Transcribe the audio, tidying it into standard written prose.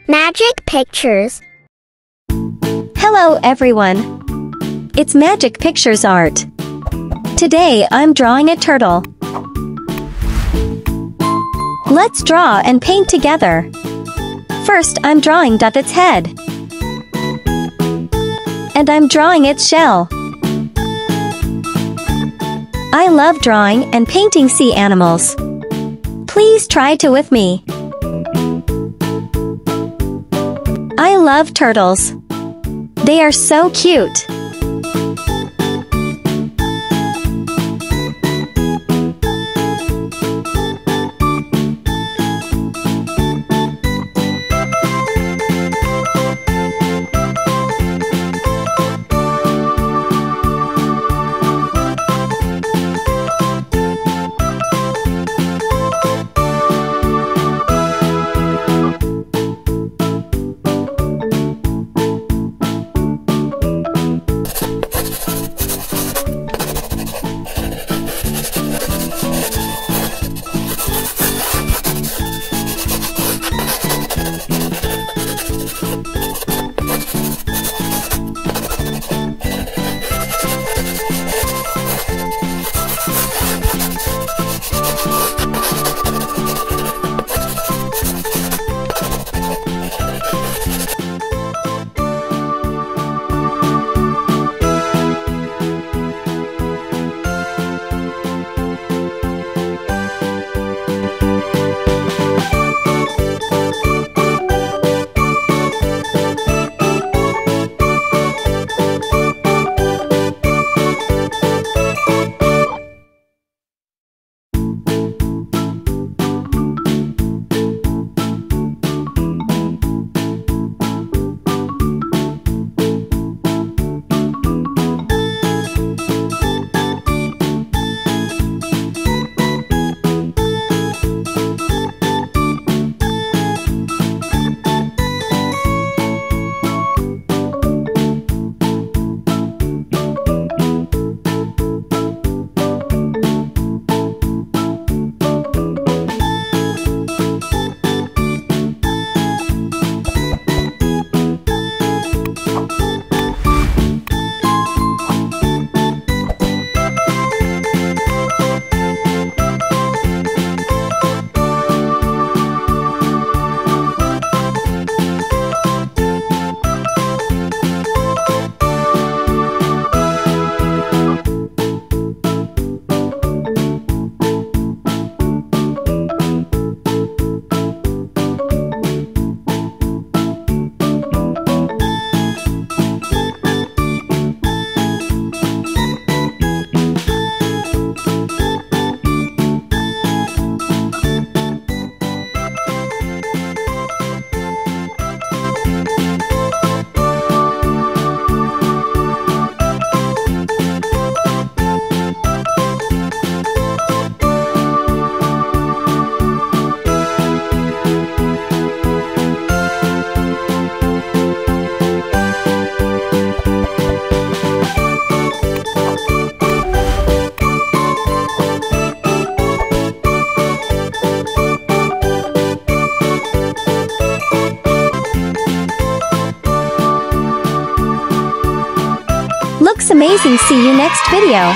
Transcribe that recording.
Magic Pictures. Hello everyone! It's Magic Pictures art. Today I'm drawing a turtle. Let's draw and paint together. First I'm drawing its head. And I'm drawing its shell. I love drawing and painting sea animals. Please try to with me. I love turtles. They are so cute. Looks amazing. See you next video.